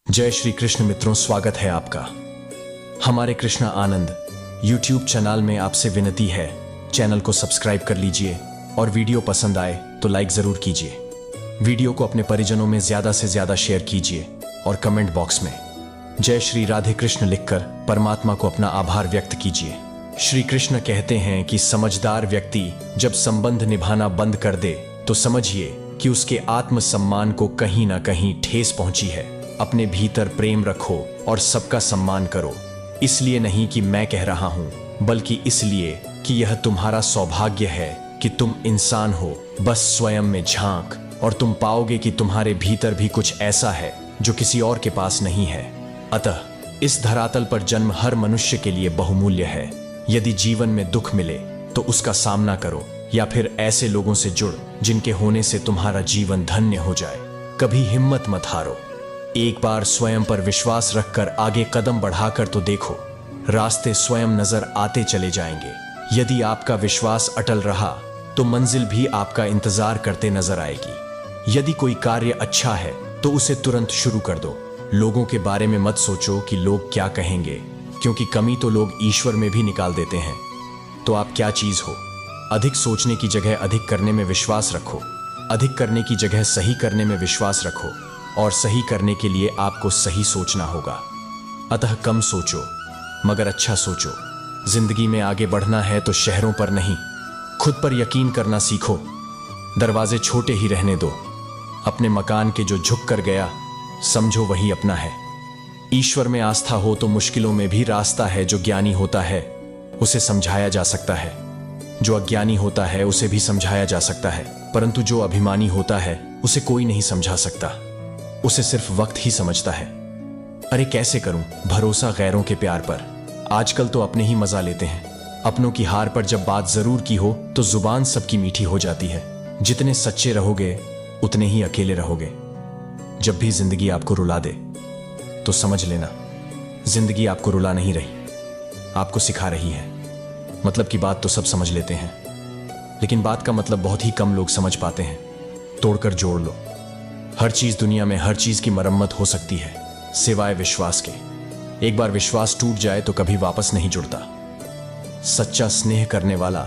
जय श्री कृष्ण मित्रों, स्वागत है आपका हमारे कृष्णा आनंद YouTube चैनल में। आपसे विनती है, चैनल को सब्सक्राइब कर लीजिए और वीडियो पसंद आए तो लाइक जरूर कीजिए। वीडियो को अपने परिजनों में ज्यादा से ज्यादा शेयर कीजिए और कमेंट बॉक्स में जय श्री राधे कृष्ण लिखकर परमात्मा को अपना आभार व्यक्त कीजिए। श्री कृष्ण कहते हैं कि समझदार व्यक्ति जब संबंध निभाना बंद कर दे तो समझिए कि उसके आत्मसम्मान को कहीं ना कहीं ठेस पहुंची है। अपने भीतर प्रेम रखो और सबका सम्मान करो, इसलिए नहीं कि मैं कह रहा हूं, बल्कि इसलिए कि यह तुम्हारा सौभाग्य है कि तुम इंसान हो। बस स्वयं में झांक और तुम पाओगे कि तुम्हारे भीतर भी कुछ ऐसा है जो किसी और के पास नहीं है। अतः इस धरातल पर जन्म हर मनुष्य के लिए बहुमूल्य है। यदि जीवन में दुख मिले तो उसका सामना करो, या फिर ऐसे लोगों से जुड़ जिनके होने से तुम्हारा जीवन धन्य हो जाए। कभी हिम्मत मत हारो। एक बार स्वयं पर विश्वास रखकर आगे कदम बढ़ाकर तो देखो, रास्ते स्वयं नजर आते चले जाएंगे। यदि आपका विश्वास अटल रहा तो मंजिल भी आपका इंतजार करते नजर आएगी। यदि कोई कार्य अच्छा है तो उसे तुरंत शुरू कर दो। लोगों के बारे में मत सोचो कि लोग क्या कहेंगे, क्योंकि कमी तो लोग ईश्वर में भी निकाल देते हैं। तो आप क्या चीज हो? अधिक सोचने की जगह अधिक करने में विश्वास रखो। अधिक करने की जगह सही करने में विश्वास रखो, और सही करने के लिए आपको सही सोचना होगा। अतः कम सोचो मगर अच्छा सोचो। जिंदगी में आगे बढ़ना है तो शहरों पर नहीं, खुद पर यकीन करना सीखो। दरवाजे छोटे ही रहने दो। अपने मकान के जो झुक कर गया समझो वही अपना है। ईश्वर में आस्था हो तो मुश्किलों में भी रास्ता है। जो ज्ञानी होता है उसे समझाया जा सकता है, जो अज्ञानी होता है उसे भी समझाया जा सकता है, परंतु जो अभिमानी होता है उसे कोई नहीं समझा सकता, उसे सिर्फ वक्त ही समझता है। अरे कैसे करूं भरोसा गैरों के प्यार पर? आजकल तो अपने ही मजा लेते हैं। अपनों की हार पर जब बात जरूर की हो तो जुबान सबकी मीठी हो जाती है। जितने सच्चे रहोगे उतने ही अकेले रहोगे। जब भी जिंदगी आपको रुला दे तो समझ लेना, जिंदगी आपको रुला नहीं रही, आपको सिखा रही है। मतलब की बात तो सब समझ लेते हैं, लेकिन बात का मतलब बहुत ही कम लोग समझ पाते हैं। तोड़कर जोड़ लो। हर चीज दुनिया में, हर चीज की मरम्मत हो सकती है सिवाय विश्वास के। एक बार विश्वास टूट जाए तो कभी वापस नहीं जुड़ता। सच्चा स्नेह करने वाला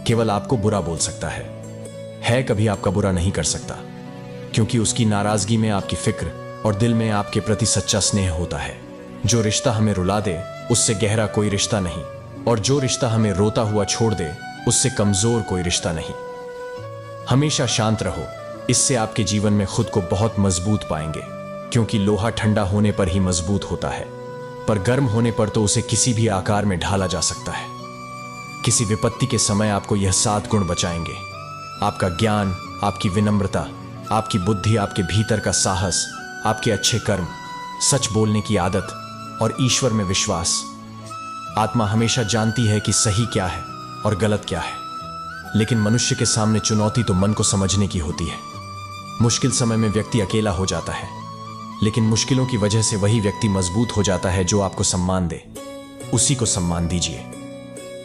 केवल आपको बुरा बोल सकता है, कभी आपका बुरा नहीं कर सकता, क्योंकि उसकी नाराजगी में आपकी फिक्र और दिल में आपके प्रति सच्चा स्नेह होता है। जो रिश्ता हमें रुला दे उससे गहरा कोई रिश्ता नहीं, और जो रिश्ता हमें रोता हुआ छोड़ दे उससे कमजोर कोई रिश्ता नहीं। हमेशा शांत रहो, इससे आपके जीवन में खुद को बहुत मजबूत पाएंगे, क्योंकि लोहा ठंडा होने पर ही मजबूत होता है, पर गर्म होने पर तो उसे किसी भी आकार में ढाला जा सकता है। किसी विपत्ति के समय आपको यह 7 गुण बचाएंगे: आपका ज्ञान, आपकी विनम्रता, आपकी बुद्धि, आपके भीतर का साहस, आपके अच्छे कर्म, सच बोलने की आदत और ईश्वर में विश्वास। आत्मा हमेशा जानती है कि सही क्या है और गलत क्या है, लेकिन मनुष्य के सामने चुनौती तो मन को समझने की होती है। मुश्किल समय में व्यक्ति अकेला हो जाता है, लेकिन मुश्किलों की वजह से वही व्यक्ति मजबूत हो जाता है जो आपको सम्मान दे। उसी को सम्मान दीजिए।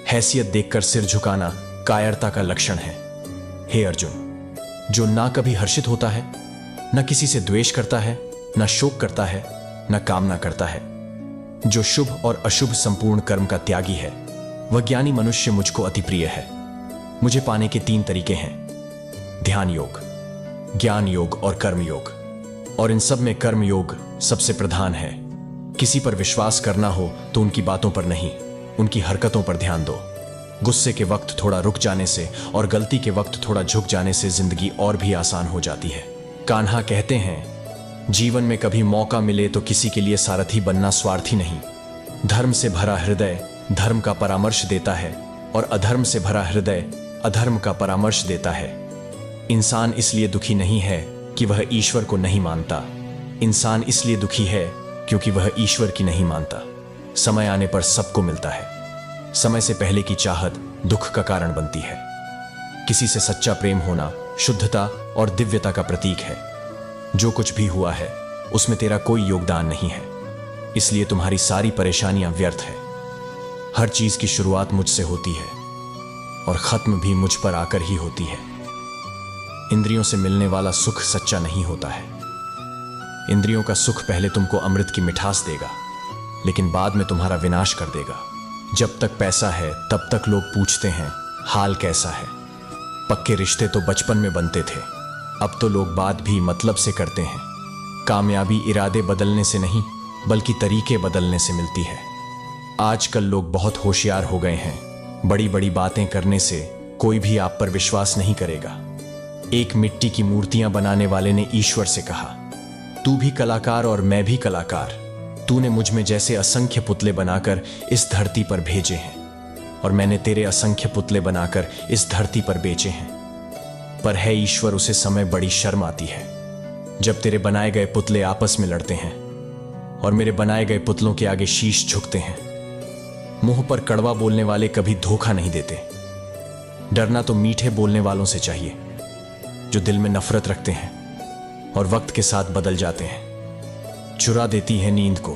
हैसियत देखकर सिर झुकाना कायरता का लक्षण है। हे अर्जुन, जो ना कभी हर्षित होता है, न किसी से द्वेष करता है, न शोक करता है, न कामना करता है, जो शुभ और अशुभ संपूर्ण कर्म का त्यागी है, वह ज्ञानी मनुष्य मुझको अति प्रिय है। मुझे पाने के 3 तरीके हैं: ध्यान योग, ज्ञान योग और कर्म योग। और इन सब में कर्म योग सबसे प्रधान है। किसी पर विश्वास करना हो तो उनकी बातों पर नहीं, उनकी हरकतों पर ध्यान दो। गुस्से के वक्त थोड़ा रुक जाने से और गलती के वक्त थोड़ा झुक जाने से जिंदगी और भी आसान हो जाती है। कान्हा कहते हैं, जीवन में कभी मौका मिले तो किसी के लिए सारथी बनना स्वार्थी नहीं। धर्म से भरा हृदय धर्म का परामर्श देता है, और अधर्म से भरा हृदय अधर्म का परामर्श देता है। इंसान इसलिए दुखी नहीं है कि वह ईश्वर को नहीं मानता, इंसान इसलिए दुखी है क्योंकि वह ईश्वर की नहीं मानता। समय आने पर सबको मिलता है। समय से पहले की चाहत दुख का कारण बनती है। किसी से सच्चा प्रेम होना शुद्धता और दिव्यता का प्रतीक है। जो कुछ भी हुआ है उसमें तेरा कोई योगदान नहीं है, इसलिए तुम्हारी सारी परेशानियां व्यर्थ है। हर चीज की शुरुआत मुझसे होती है और खत्म भी मुझ पर आकर ही होती है। इंद्रियों से मिलने वाला सुख सच्चा नहीं होता है, इंद्रियों का सुख पहले तुमको अमृत की मिठास देगा, लेकिन बाद में तुम्हारा विनाश कर देगा। जब तक पैसा है तब तक लोग पूछते हैं हाल कैसा है। पक्के रिश्ते तो बचपन में बनते थे, अब तो लोग बात भी मतलब से करते हैं। कामयाबी इरादे बदलने से नहीं बल्कि तरीके बदलने से मिलती है। आजकल लोग बहुत होशियार हो गए हैं। बड़ी बड़ी बातें करने से कोई भी आप पर विश्वास नहीं करेगा। एक मिट्टी की मूर्तियां बनाने वाले ने ईश्वर से कहा, तू भी कलाकार और मैं भी कलाकार। तूने मुझ में जैसे असंख्य पुतले बनाकर इस धरती पर भेजे हैं और मैंने तेरे असंख्य पुतले बनाकर इस धरती पर बेचे हैं। पर है ईश्वर, उसे समय बड़ी शर्म आती है जब तेरे बनाए गए पुतले आपस में लड़ते हैं और मेरे बनाए गए पुतलों के आगे शीश झुकते हैं। मुंह पर कड़वा बोलने वाले कभी धोखा नहीं देते। डरना तो मीठे बोलने वालों से चाहिए जो दिल में नफरत रखते हैं और वक्त के साथ बदल जाते हैं। चुरा देती है नींद को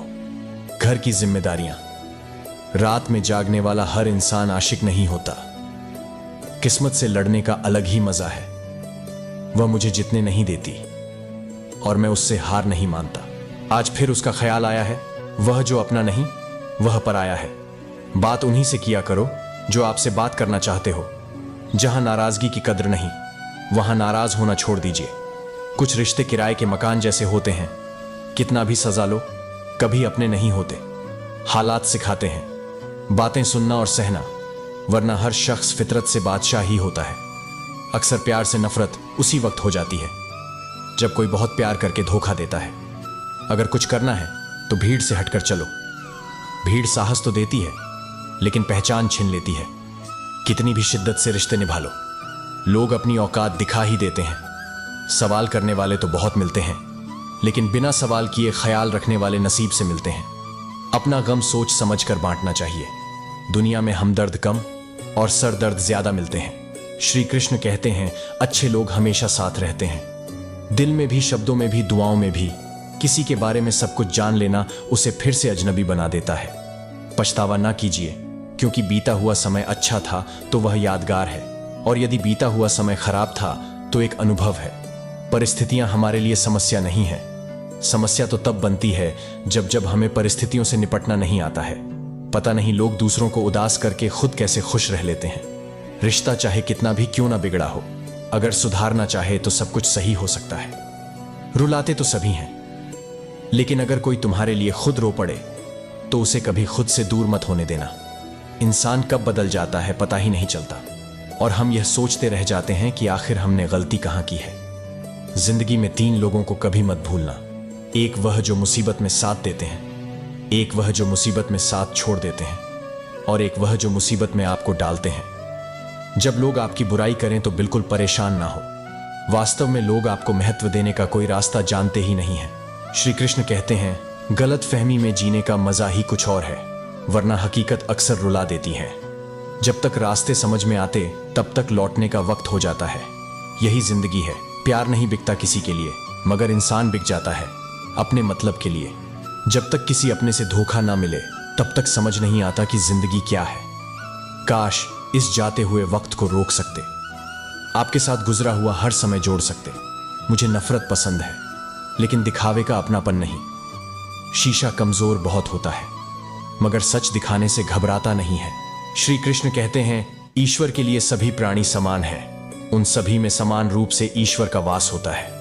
घर की जिम्मेदारियां। रात में जागने वाला हर इंसान आशिक नहीं होता। किस्मत से लड़ने का अलग ही मजा है। वह मुझे जितने नहीं देती और मैं उससे हार नहीं मानता। आज फिर उसका ख्याल आया है, वह जो अपना नहीं वह पराया है। बात उन्हीं से किया करो जो आपसे बात करना चाहते हो। जहां नाराजगी की कद्र नहीं वहां नाराज होना छोड़ दीजिए। कुछ रिश्ते किराए के मकान जैसे होते हैं, कितना भी सजा लो कभी अपने नहीं होते। हालात सिखाते हैं बातें सुनना और सहना, वरना हर शख्स फितरत से बादशाह ही होता है। अक्सर प्यार से नफरत उसी वक्त हो जाती है जब कोई बहुत प्यार करके धोखा देता है। अगर कुछ करना है तो भीड़ से हटकर चलो। भीड़ साहस तो देती है लेकिन पहचान छीन लेती है। कितनी भी शिद्दत से रिश्ते निभा लो, लोग अपनी औकात दिखा ही देते हैं। सवाल करने वाले तो बहुत मिलते हैं, लेकिन बिना सवाल किए ख्याल रखने वाले नसीब से मिलते हैं। अपना गम सोच समझ कर बांटना चाहिए। दुनिया में हमदर्द कम और सरदर्द ज्यादा मिलते हैं। श्री कृष्ण कहते हैं, अच्छे लोग हमेशा साथ रहते हैं। दिल में भी, शब्दों में भी, दुआओं में भी। किसी के बारे में सब कुछ जान लेना उसे फिर से अजनबी बना देता है। पछतावा ना कीजिए, क्योंकि बीता हुआ समय अच्छा था तो वह यादगार है, और यदि बीता हुआ समय खराब था तो एक अनुभव है। परिस्थितियां हमारे लिए समस्या नहीं है। समस्या तो तब बनती है जब हमें परिस्थितियों से निपटना नहीं आता है। पता नहीं लोग दूसरों को उदास करके खुद कैसे खुश रह लेते हैं। रिश्ता चाहे कितना भी क्यों ना बिगड़ा हो, अगर सुधारना चाहे तो सब कुछ सही हो सकता है। रुलाते तो सभी हैं, लेकिन अगर कोई तुम्हारे लिए खुद रो पड़े तो उसे कभी खुद से दूर मत होने देना। इंसान कब बदल जाता है पता ही नहीं चलता, और हम यह सोचते रह जाते हैं कि आखिर हमने गलती कहां की है। जिंदगी में 3 लोगों को कभी मत भूलना। एक वह जो मुसीबत में साथ देते हैं, एक वह जो मुसीबत में साथ छोड़ देते हैं, और एक वह जो मुसीबत में आपको डालते हैं। जब लोग आपकी बुराई करें तो बिल्कुल परेशान ना हो। वास्तव में लोग आपको महत्व देने का कोई रास्ता जानते ही नहीं है। श्री कृष्ण कहते हैं, गलत फहमी में जीने का मजा ही कुछ और है, वरना हकीकत अक्सर रुला देती है। जब तक रास्ते समझ में आते तब तक लौटने का वक्त हो जाता है। यही जिंदगी है। प्यार नहीं बिकता किसी के लिए, मगर इंसान बिक जाता है अपने मतलब के लिए। जब तक किसी अपने से धोखा ना मिले तब तक समझ नहीं आता कि जिंदगी क्या है। काश इस जाते हुए वक्त को रोक सकते, आपके साथ गुजरा हुआ हर समय जोड़ सकते। मुझे नफरत पसंद है, लेकिन दिखावे का अपनापन नहीं। शीशा कमजोर बहुत होता है, मगर सच दिखाने से घबराता नहीं है। श्री कृष्ण कहते हैं, ईश्वर के लिए सभी प्राणी समान हैं। उन सभी में समान रूप से ईश्वर का वास होता है।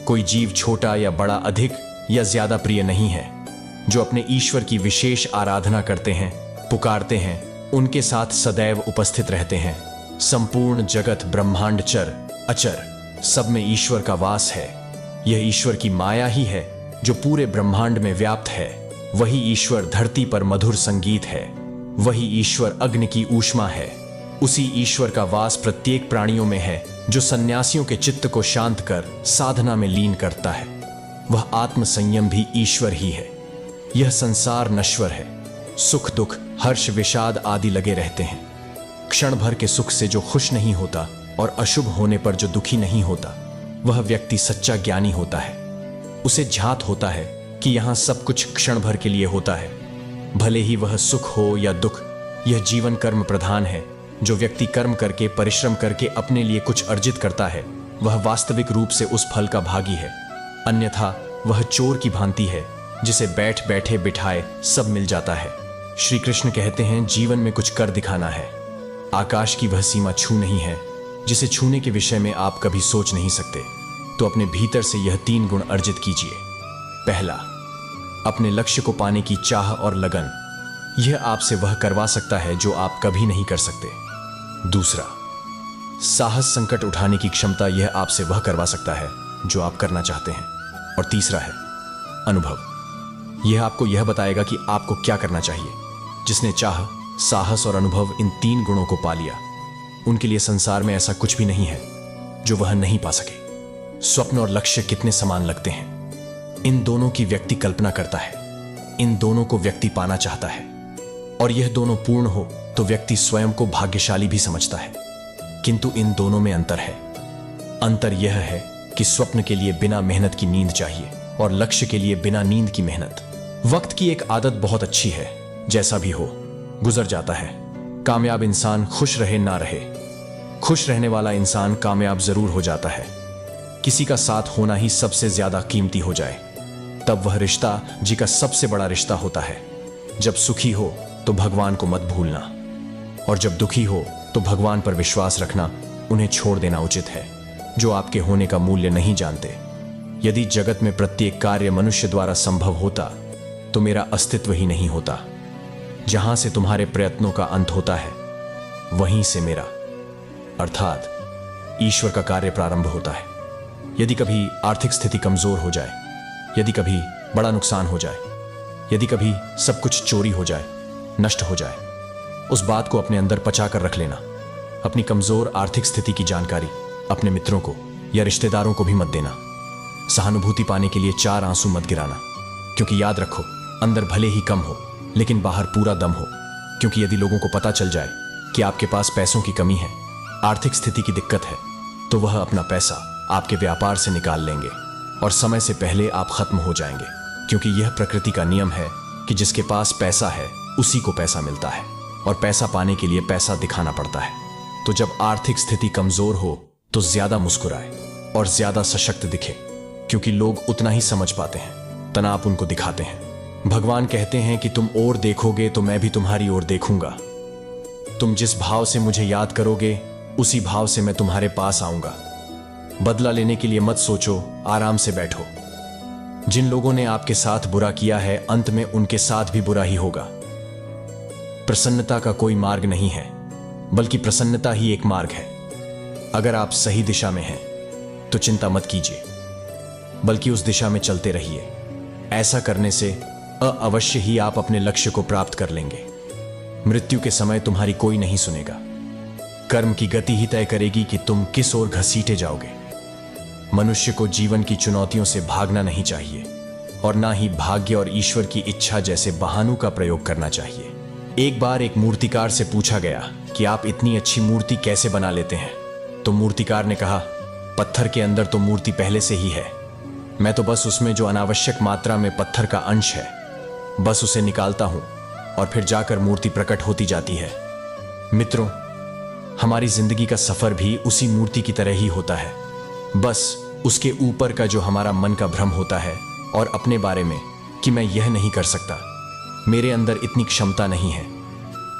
कोई जीव छोटा या बड़ा, अधिक या ज्यादा प्रिय नहीं है। जो अपने ईश्वर की विशेष आराधना करते हैं, पुकारते हैं, उनके साथ सदैव उपस्थित रहते हैं। संपूर्ण जगत, ब्रह्मांड, चर अचर, सब में ईश्वर का वास है। यह ईश्वर की माया ही है जो पूरे ब्रह्मांड में व्याप्त है। वही ईश्वर धरती पर मधुर संगीत है। वही ईश्वर अग्नि की ऊष्मा है। उसी ईश्वर का वास प्रत्येक प्राणियों में है जो सन्यासियों के चित्त को शांत कर साधना में लीन करता है। वह आत्म संयम भी ईश्वर ही है। यह संसार नश्वर है। सुख दुख, हर्ष विषाद आदि लगे रहते हैं। क्षण भर के सुख से जो खुश नहीं होता और अशुभ होने पर जो दुखी नहीं होता, वह व्यक्ति सच्चा ज्ञानी होता है। उसे झात होता है कि यहां सब कुछ क्षण भर के लिए होता है, भले ही वह सुख हो या दुख। यह जीवन कर्म प्रधान है। जो व्यक्ति कर्म करके, परिश्रम करके अपने लिए कुछ अर्जित करता है, वह वास्तविक रूप से उस फल का भागी है। अन्यथा वह चोर की भांति है जिसे बैठ बैठे बिठाए सब मिल जाता है। श्री कृष्ण कहते हैं जीवन में कुछ कर दिखाना है। आकाश की वह सीमा छू नहीं है जिसे छूने के विषय में आप कभी सोच नहीं सकते। तो अपने भीतर से यह 3 गुण अर्जित कीजिए। पहला, अपने लक्ष्य को पाने की चाह और लगन। यह आपसे वह करवा सकता है जो आप कभी नहीं कर सकते। दूसरा, साहस, संकट उठाने की क्षमता। यह आपसे वह करवा सकता है जो आप करना चाहते हैं। और तीसरा है अनुभव। यह आपको यह बताएगा कि आपको क्या करना चाहिए। जिसने चाह, साहस और अनुभव इन 3 गुणों को पा लिया, उनके लिए संसार में ऐसा कुछ भी नहीं है जो वह नहीं पा सके। स्वप्न और लक्ष्य कितने समान लगते हैं। इन दोनों की व्यक्ति कल्पना करता है, इन दोनों को व्यक्ति पाना चाहता है, और यह दोनों पूर्ण हो तो व्यक्ति स्वयं को भाग्यशाली भी समझता है। किंतु इन दोनों में अंतर है। अंतर यह है कि स्वप्न के लिए बिना मेहनत की नींद चाहिए और लक्ष्य के लिए बिना नींद की मेहनत। वक्त की एक आदत बहुत अच्छी है, जैसा भी हो गुजर जाता है। कामयाब इंसान खुश रहे ना रहे, खुश रहने वाला इंसान कामयाब जरूर हो जाता है। किसी का साथ होना ही सबसे ज्यादा कीमती हो जाए, तब वह रिश्ता जी का सबसे बड़ा रिश्ता होता है। जब सुखी हो तो भगवान को मत भूलना, और जब दुखी हो तो भगवान पर विश्वास रखना, उन्हें छोड़ देना उचित है जो आपके होने का मूल्य नहीं जानते। यदि जगत में प्रत्येक कार्य मनुष्य द्वारा संभव होता तो मेरा अस्तित्व ही नहीं होता। जहां से तुम्हारे प्रयत्नों का अंत होता है, वहीं से मेरा अर्थात ईश्वर का कार्य प्रारंभ होता है। यदि कभी आर्थिक स्थिति कमजोर हो जाए, यदि कभी बड़ा नुकसान हो जाए, यदि कभी सब कुछ चोरी हो जाए, नष्ट हो जाए, उस बात को अपने अंदर पचा कर रख लेना। अपनी कमजोर आर्थिक स्थिति की जानकारी अपने मित्रों को या रिश्तेदारों को भी मत देना। सहानुभूति पाने के लिए 4 आंसू मत गिराना, क्योंकि याद रखो, अंदर भले ही कम हो लेकिन बाहर पूरा दम हो। क्योंकि यदि लोगों को पता चल जाए कि आपके पास पैसों की कमी है, आर्थिक स्थिति की दिक्कत है, तो वह अपना पैसा आपके व्यापार से निकाल लेंगे और समय से पहले आप खत्म हो जाएंगे। क्योंकि यह प्रकृति का नियम है कि जिसके पास पैसा है उसी को पैसा मिलता है, और पैसा पाने के लिए पैसा दिखाना पड़ता है। तो जब आर्थिक स्थिति कमजोर हो तो ज्यादा मुस्कुराए और ज्यादा सशक्त दिखे, क्योंकि लोग उतना ही समझ पाते हैं तना आप उनको दिखाते हैं। भगवान कहते हैं कि तुम और देखोगे तो मैं भी तुम्हारी ओर देखूंगा। तुम जिस भाव से मुझे याद करोगे उसी भाव से मैं तुम्हारे पास आऊंगा। बदला लेने के लिए मत सोचो, आराम से बैठो। जिन लोगों ने आपके साथ बुरा किया है, अंत में उनके साथ भी बुरा ही होगा। प्रसन्नता का कोई मार्ग नहीं है, बल्कि प्रसन्नता ही एक मार्ग है। अगर आप सही दिशा में हैं तो चिंता मत कीजिए, बल्कि उस दिशा में चलते रहिए। ऐसा करने से अवश्य ही आप अपने लक्ष्य को प्राप्त कर लेंगे। मृत्यु के समय तुम्हारी कोई नहीं सुनेगा। कर्म की गति ही तय करेगी कि तुम किस ओर घसीटे जाओगे। मनुष्य को जीवन की चुनौतियों से भागना नहीं चाहिए, और ना ही भाग्य और ईश्वर की इच्छा जैसे बहानों का प्रयोग करना चाहिए। एक बार एक मूर्तिकार से पूछा गया कि आप इतनी अच्छी मूर्ति कैसे बना लेते हैं? तो मूर्तिकार ने कहा, पत्थर के अंदर तो मूर्ति पहले से ही है, मैं तो बस उसमें जो अनावश्यक मात्रा में पत्थर का अंश है, बस उसे निकालता हूं और फिर जाकर मूर्ति प्रकट होती जाती है। मित्रों, हमारी जिंदगी का सफर भी उसी मूर्ति की तरह ही होता है। बस उसके ऊपर का जो हमारा मन का भ्रम होता है और अपने बारे में कि मैं यह नहीं कर सकता, मेरे अंदर इतनी क्षमता नहीं है,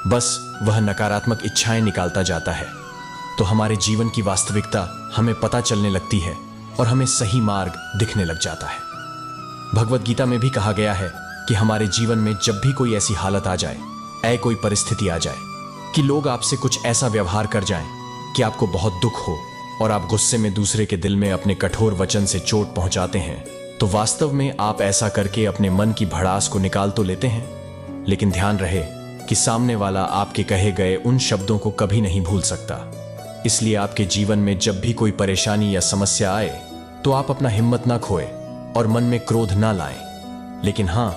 बस वह नकारात्मक इच्छाएं निकालता जाता है। तो हमारे जीवन की वास्तविकता हमें पता चलने लगती है और हमें सही मार्ग दिखने लग जाता है। भगवत गीता में भी कहा गया है कि हमारे जीवन में जब भी कोई ऐसी हालत आ जाए, कोई परिस्थिति आ जाए कि लोग आपसे कुछ ऐसा व्यवहार कर जाएं कि आपको बहुत दुख हो और आप गुस्से में दूसरे के दिल में अपने कठोर वचन से चोट पहुंचाते हैं, तो वास्तव में आप ऐसा करके अपने मन की भड़ास को निकाल तो लेते हैं, लेकिन ध्यान रहे कि सामने वाला आपके कहे गए उन शब्दों को कभी नहीं भूल सकता। इसलिए आपके जीवन में जब भी कोई परेशानी या समस्या आए तो आप अपना हिम्मत ना खोए और मन में क्रोध ना लाएं, लेकिन हां,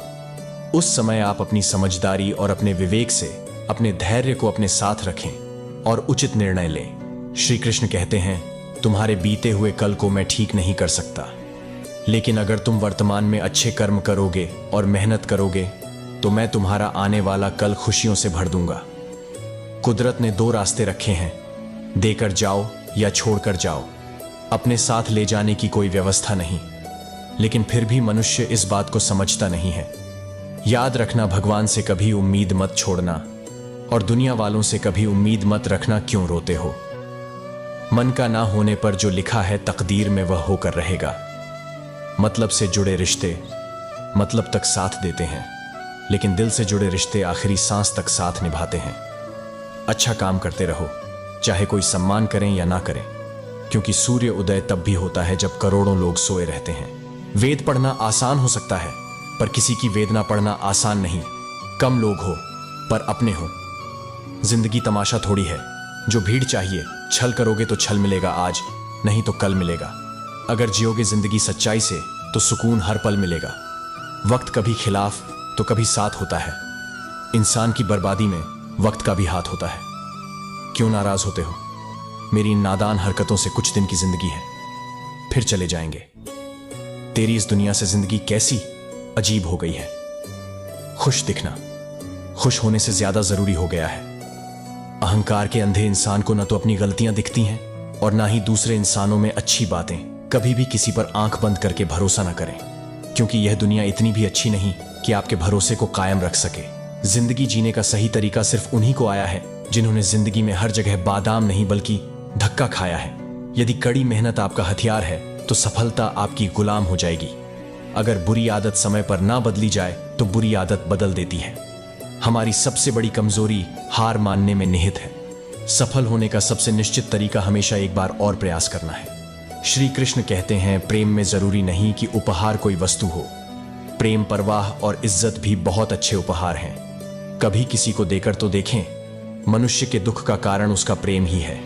उस समय आप अपनी समझदारी और अपने विवेक से अपने धैर्य को अपने साथ रखें और उचित निर्णय लें। श्री कृष्ण कहते हैं, तुम्हारे बीते हुए कल को मैं ठीक नहीं कर सकता, लेकिन अगर तुम वर्तमान में अच्छे कर्म करोगे और मेहनत करोगे तो मैं तुम्हारा आने वाला कल खुशियों से भर दूंगा। कुदरत ने 2 रास्ते रखे हैं, देकर जाओ या छोड़कर जाओ। अपने साथ ले जाने की कोई व्यवस्था नहीं। लेकिन फिर भी मनुष्य इस बात को समझता नहीं है। याद रखना, भगवान से कभी उम्मीद मत छोड़ना और दुनिया वालों से कभी उम्मीद मत रखना। क्यों रोते हो? मन का ना होने पर जो लिखा है तकदीर में वह होकर रहेगा। मतलब से जुड़े रिश्ते मतलब तक साथ देते हैं, लेकिन दिल से जुड़े रिश्ते आखिरी सांस तक साथ निभाते हैं। अच्छा काम करते रहो, चाहे कोई सम्मान करें या ना करें, क्योंकि सूर्य उदय तब भी होता है जब करोड़ों लोग सोए रहते हैं। वेद पढ़ना आसान हो सकता है, पर किसी की वेदना पढ़ना आसान नहीं। कम लोग हो पर अपने हो। जिंदगी तमाशा थोड़ी है, जो भीड़ चाहिए। छल करोगे तो छल मिलेगा आज, नहीं तो कल मिलेगा। अगर जियोगे जिंदगी सच्चाई से तो सुकून हर पल मिलेगा। वक्त कभी खिलाफ तो कभी साथ होता है। इंसान की बर्बादी में वक्त का भी हाथ होता है। क्यों नाराज होते हो? मेरी इन नादान हरकतों से कुछ दिन की जिंदगी है, फिर चले जाएंगे। तेरी इस दुनिया से जिंदगी कैसी अजीब हो गई है। खुश दिखना खुश होने से ज्यादा जरूरी हो गया है। अहंकार के अंधे इंसान को न तो अपनी गलतियां दिखती हैं और ना ही दूसरे इंसानों में अच्छी बातें। कभी भी किसी पर आंख बंद करके भरोसा न करें, क्योंकि यह दुनिया इतनी भी अच्छी नहीं कि आपके भरोसे को कायम रख सके। जिंदगी जीने का सही तरीका सिर्फ उन्हीं को आया है जिन्होंने जिंदगी में हर जगह बादाम नहीं बल्कि धक्का खाया है। यदि कड़ी मेहनत आपका हथियार है तो सफलता आपकी गुलाम हो जाएगी। अगर बुरी आदत समय पर ना बदली जाए तो बुरी आदत बदल देती है। हमारी सबसे बड़ी कमजोरी हार मानने में निहित है। सफल होने का सबसे निश्चित तरीका हमेशा एक बार और प्रयास करना है। श्री कृष्ण कहते हैं, प्रेम में जरूरी नहीं कि उपहार कोई वस्तु हो। प्रेम, परवाह और इज्जत भी बहुत अच्छे उपहार हैं। कभी किसी को देकर तो देखें। मनुष्य के दुख का कारण उसका प्रेम ही है।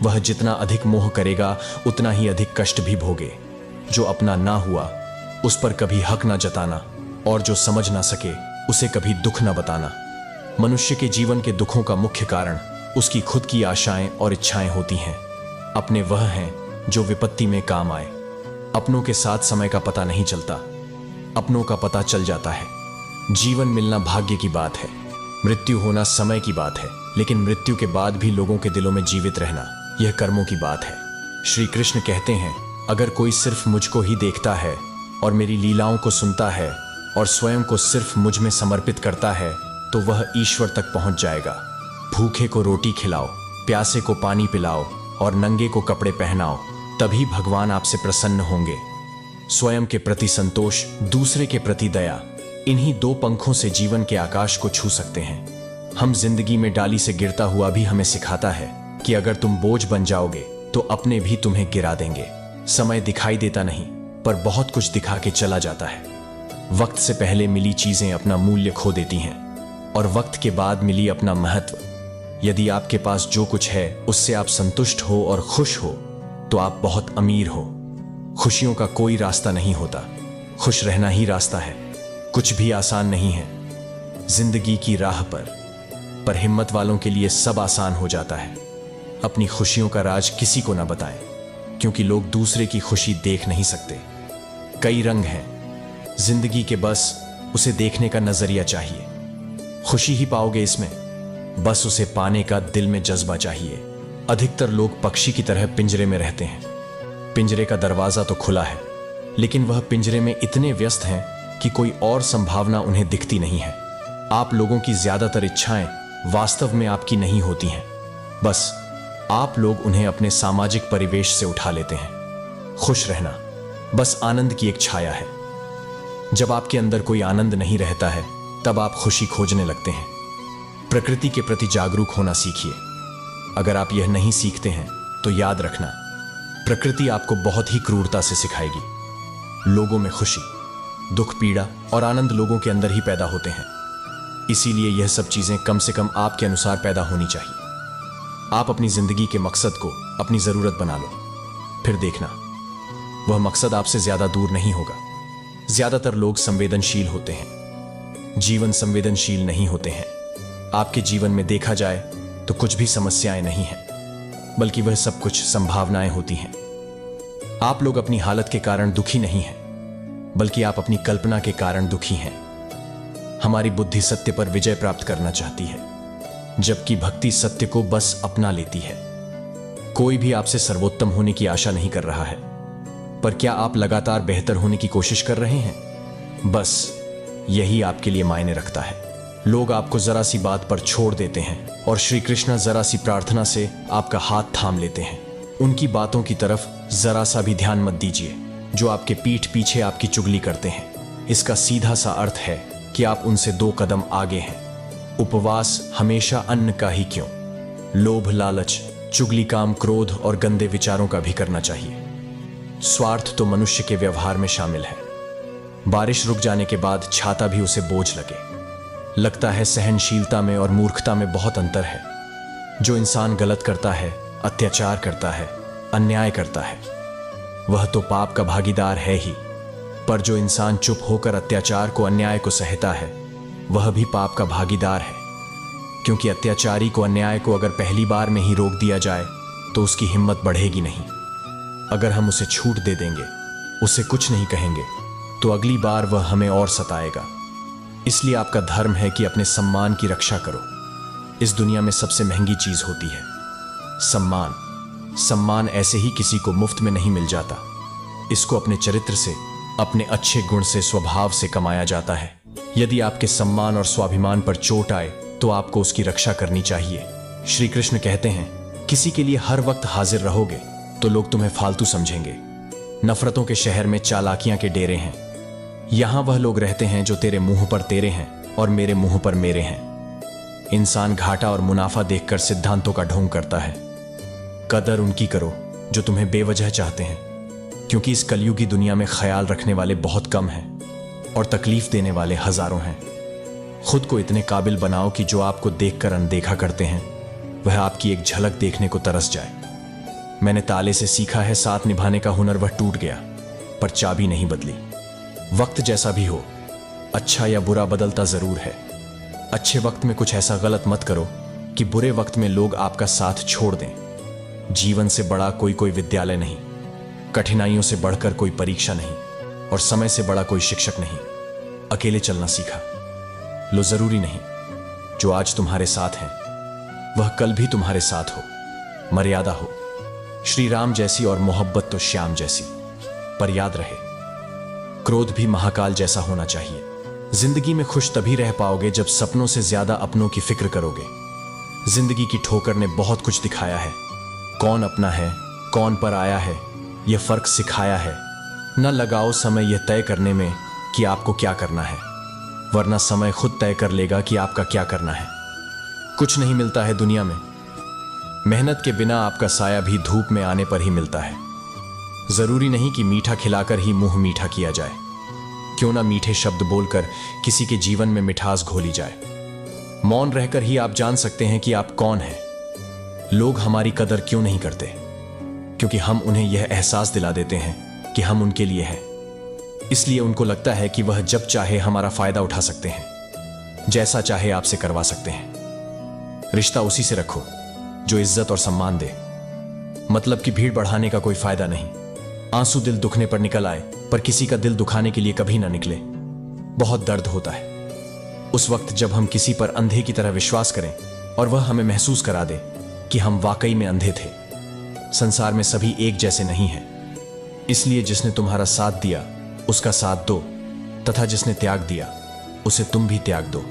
वह जितना अधिक मोह करेगा उतना ही अधिक कष्ट भी भोगे। जो अपना ना हुआ उस पर कभी हक ना जताना, और जो समझ ना सके उसे कभी दुख ना बताना। मनुष्य के जीवन के दुखों का मुख्य कारण उसकी खुद की आशाएं और इच्छाएं होती हैं। अपने वह हैं जो विपत्ति में काम आए। अपनों के साथ समय का पता नहीं चलता, अपनों का पता चल जाता है। जीवन मिलना भाग्य की बात है, मृत्यु होना समय की बात है, लेकिन मृत्यु के बाद भी लोगों के दिलों में जीवित रहना यह कर्मों की बात है। श्री कृष्ण कहते हैं, अगर कोई सिर्फ मुझको ही देखता है और मेरी लीलाओं को सुनता है और स्वयं को सिर्फ मुझ में समर्पित करता है तो वह ईश्वर तक पहुंच जाएगा। भूखे को रोटी खिलाओ, प्यासे को पानी पिलाओ और नंगे को कपड़े पहनाओ, तभी भगवान आपसे प्रसन्न होंगे। स्वयं के प्रति संतोष, दूसरे के प्रति दया, इन्हीं दो पंखों से जीवन के आकाश को छू सकते हैं। हम जिंदगी में डाली से गिरता हुआ भी हमें सिखाता है कि अगर तुम बोझ बन जाओगे तो अपने भी तुम्हें गिरा देंगे। समय दिखाई देता नहीं पर बहुत कुछ दिखा के चला जाता है। वक्त से पहले मिली चीजें अपना मूल्य खो देती हैं और वक्त के बाद मिली अपना महत्व। यदि आपके पास जो कुछ है उससे आप संतुष्ट हो और खुश हो तो आप बहुत अमीर हो। खुशियों का कोई रास्ता नहीं होता, खुश रहना ही रास्ता है। कुछ भी आसान नहीं है जिंदगी की राह पर हिम्मत वालों के लिए सब आसान हो जाता है। अपनी खुशियों का राज किसी को ना बताएं, क्योंकि लोग दूसरे की खुशी देख नहीं सकते। कई रंग हैं जिंदगी के, बस उसे देखने का नजरिया चाहिए। खुशी ही पाओगे इसमें, बस उसे पाने का दिल में जज्बा चाहिए। अधिकतर लोग पक्षी की तरह पिंजरे में रहते हैं। पिंजरे का दरवाजा तो खुला है, लेकिन वह पिंजरे में इतने व्यस्त हैं कि कोई और संभावना उन्हें दिखती नहीं है। आप लोगों की ज्यादातर इच्छाएं वास्तव में आपकी नहीं होती हैं, बस आप लोग उन्हें अपने सामाजिक परिवेश से उठा लेते हैं। खुश रहना बस आनंद की एक छाया है। जब आपके अंदर कोई आनंद नहीं रहता है तब आप खुशी खोजने लगते हैं। प्रकृति के प्रति जागरूक होना सीखिए। अगर आप यह नहीं सीखते हैं तो याद रखना, प्रकृति आपको बहुत ही क्रूरता से सिखाएगी। लोगों में खुशी, दुख, पीड़ा और आनंद लोगों के अंदर ही पैदा होते हैं। इसीलिए यह सब चीजें कम से कम आपके अनुसार पैदा होनी चाहिए। आप अपनी जिंदगी के मकसद को अपनी जरूरत बना लो, फिर देखना वह मकसद आपसे ज्यादा दूर नहीं होगा। ज्यादातर लोग संवेदनशील होते हैं, जीवन संवेदनशील नहीं होते हैं। आपके जीवन में देखा जाए तो कुछ भी समस्याएं नहीं हैं, बल्कि वह सब कुछ संभावनाएं होती हैं। आप लोग अपनी हालत के कारण दुखी नहीं हैं, बल्कि आप अपनी कल्पना के कारण दुखी हैं। हमारी बुद्धि सत्य पर विजय प्राप्त करना चाहती है, जबकि भक्ति सत्य को बस अपना लेती है। कोई भी आपसे सर्वोत्तम होने की आशा नहीं कर रहा है, पर क्या आप लगातार बेहतर होने की कोशिश कर रहे हैं? बस यही आपके लिए मायने रखता है। लोग आपको जरा सी बात पर छोड़ देते हैं और श्री कृष्ण जरा सी प्रार्थना से आपका हाथ थाम लेते हैं। उनकी बातों की तरफ जरा सा भी ध्यान मत दीजिए जो आपके पीठ पीछे आपकी चुगली करते हैं। इसका सीधा सा अर्थ है कि आप उनसे 2 कदम आगे हैं। उपवास हमेशा अन्न का ही क्यों, लोभ, लालच, चुगली, काम, क्रोध और गंदे विचारों का भी करना चाहिए। स्वार्थ तो मनुष्य के व्यवहार में शामिल है। बारिश रुक जाने के बाद छाता भी उसे बोझ लगता है सहनशीलता में और मूर्खता में बहुत अंतर है। जो इंसान गलत करता है, अत्याचार करता है, अन्याय करता है, वह तो पाप का भागीदार है ही, पर जो इंसान चुप होकर अत्याचार को, अन्याय को सहता है, वह भी पाप का भागीदार है। क्योंकि अत्याचारी को, अन्याय को अगर पहली बार में ही रोक दिया जाए तो उसकी हिम्मत बढ़ेगी नहीं। अगर हम उसे छूट दे देंगे, उसे कुछ नहीं कहेंगे, तो अगली बार वह हमें और सताएगा। इसलिए आपका धर्म है कि अपने सम्मान की रक्षा करो। इस दुनिया में सबसे महंगी चीज होती है सम्मान। सम्मान ऐसे ही किसी को मुफ्त में नहीं मिल जाता। इसको अपने चरित्र से, अपने अच्छे गुण से, स्वभाव से कमाया जाता है। यदि आपके सम्मान और स्वाभिमान पर चोट आए तो आपको उसकी रक्षा करनी चाहिए। श्री कृष्ण कहते हैं, किसी के लिए हर वक्त हाजिर रहोगे तो लोग तुम्हें फालतू समझेंगे। नफरतों के शहर में चालाकियां के डेरे हैं। यहां वह लोग रहते हैं जो तेरे मुंह पर तेरे हैं और मेरे मुंह पर मेरे हैं। इंसान घाटा और मुनाफा देखकर सिद्धांतों का ढोंग करता है। कदर उनकी करो जो तुम्हें बेवजह चाहते हैं, क्योंकि इस कलयुगी दुनिया में ख्याल रखने वाले बहुत कम हैं और तकलीफ देने वाले हजारों हैं। खुद को इतने काबिल बनाओ कि जो आपको देखकर अनदेखा करते हैं वह आपकी एक झलक देखने को तरस जाए। मैंने ताले से सीखा है, साथ निभाने का हुनर वह टूट गया पर चाबी नहीं बदली। वक्त जैसा भी हो, अच्छा या बुरा बदलता जरूर है। अच्छे वक्त में कुछ ऐसा गलत मत करो कि बुरे वक्त में लोग आपका साथ छोड़ दें। जीवन से बड़ा कोई विद्यालय नहीं, कठिनाइयों से बढ़कर कोई परीक्षा नहीं, और समय से बड़ा कोई शिक्षक नहीं। अकेले चलना सीखा लो, जरूरी नहीं जो आज तुम्हारे साथ हैं वह कल भी तुम्हारे साथ हो। मर्यादा हो श्री राम जैसी और मोहब्बत तो श्याम जैसी। पर याद रहे, क्रोध भी महाकाल जैसा होना चाहिए। जिंदगी में खुश तभी रह पाओगे जब सपनों से ज्यादा अपनों की फिक्र करोगे। जिंदगी की ठोकर ने बहुत कुछ दिखाया है। कौन अपना है, कौन पर आया है, यह फर्क सिखाया है। न लगाओ समय यह तय करने में कि आपको क्या करना है, वरना समय खुद तय कर लेगा कि आपका क्या करना है। कुछ नहीं मिलता है दुनिया में, मेहनत के बिना आपका साया भी धूप में आने पर ही मिलता है। जरूरी नहीं कि मीठा खिलाकर ही मुंह मीठा किया जाए। क्यों ना मीठे शब्द बोलकर किसी के जीवन में मिठास घोली जाए। मौन रहकर ही आप जान सकते हैं कि आप कौन हैं। लोग हमारी कदर क्यों नहीं करते? क्योंकि हम उन्हें यह एहसास दिला देते हैं कि हम उनके लिए हैं। इसलिए उनको लगता है कि वह जब चाहे हमारा फायदा उठा सकते हैं, जैसा चाहे आपसे करवा सकते हैं। रिश्ता उसी से रखो जो इज्जत और सम्मान दे। मतलब कि भीड़ बढ़ाने का कोई फायदा नहीं। आंसू दिल दुखने पर निकल आए, पर किसी का दिल दुखाने के लिए कभी ना निकले। बहुत दर्द होता है उस वक्त जब हम किसी पर अंधे की तरह विश्वास करें और वह हमें महसूस करा दे कि हम वाकई में अंधे थे। संसार में सभी एक जैसे नहीं हैं। इसलिए जिसने तुम्हारा साथ दिया उसका साथ दो, तथा जिसने त्याग दिया उसे तुम भी त्याग दो।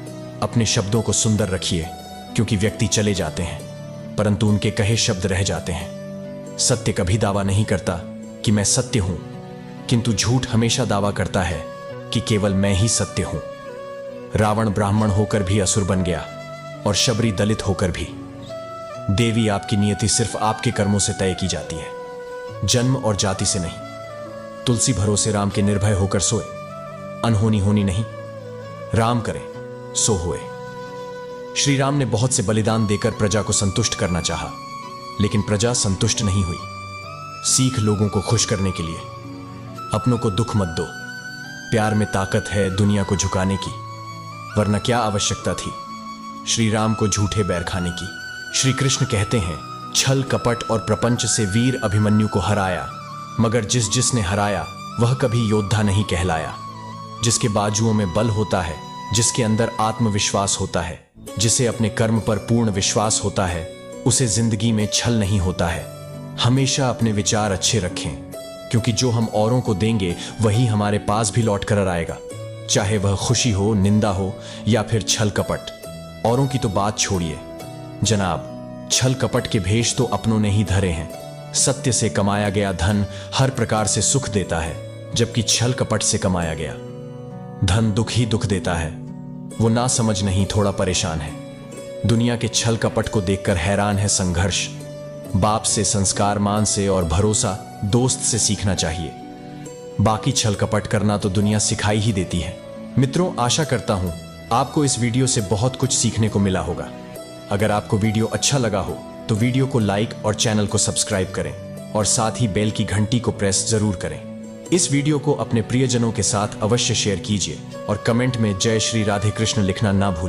अपने शब्दों को सुंदर रखिए, क्योंकि व्यक्ति चले जाते हैं परंतु उनके कहे शब्द रह जाते हैं। सत्य कभी दावा नहीं करता कि मैं सत्य हूं, किंतु झूठ हमेशा दावा करता है कि केवल मैं ही सत्य हूं। रावण ब्राह्मण होकर भी असुर बन गया और शबरी दलित होकर भी। देवी, आपकी नियति सिर्फ आपके कर्मों से तय की जाती है, जन्म और जाति से नहीं। तुलसी भरोसे राम के निर्भय होकर सोए, अनहोनी होनी नहीं। राम करे सो होए। श्री राम ने बहुत से बलिदान देकर प्रजा को संतुष्ट करना चाहा, लेकिन प्रजा संतुष्ट नहीं हुई। सीख लोगों को खुश करने के लिए। अपनों को दुख मत दो। प्यार में ताकत है दुनिया को झुकाने की, वरना क्या आवश्यकता थी श्री राम को झूठे बैर खाने की। श्री कृष्ण कहते हैं, छल कपट और प्रपंच से वीर अभिमन्यु को हराया, मगर जिसने हराया वह कभी योद्धा नहीं कहलाया। जिसके बाजुओं में बल होता है, जिसके अंदर आत्मविश्वास होता है, जिसे अपने कर्म पर पूर्ण विश्वास होता है, उसे जिंदगी में छल नहीं होता है। हमेशा अपने विचार अच्छे रखें, क्योंकि जो हम औरों को देंगे वही हमारे पास भी लौट कर आएगा, चाहे वह खुशी हो, निंदा हो या फिर छल कपट। औरों की तो बात छोड़िए जनाब, छल कपट के भेष तो अपनों ने ही धरे हैं। सत्य से कमाया गया धन हर प्रकार से सुख देता है, जबकि छल कपट से कमाया गया धन दुख ही दुख देता है। वो ना समझ नहीं, थोड़ा परेशान है। दुनिया के छल कपट को देखकर हैरान है संघर्ष। बाप से, संस्कार, मान से और भरोसा दोस्त से सीखना चाहिए। बाकी छल कपट करना तो दुनिया सिखाई ही देती है। मित्रों, आशा करता हूं आपको इस वीडियो से बहुत कुछ सीखने को मिला होगा। अगर आपको वीडियो अच्छा लगा हो तो वीडियो को लाइक और चैनल को सब्सक्राइब करें और साथ ही बेल की घंटी को प्रेस जरूर करें। इस वीडियो को अपने प्रियजनों के साथ अवश्य शेयर कीजिए और कमेंट में जय श्री राधे कृष्ण लिखना ना भूलें।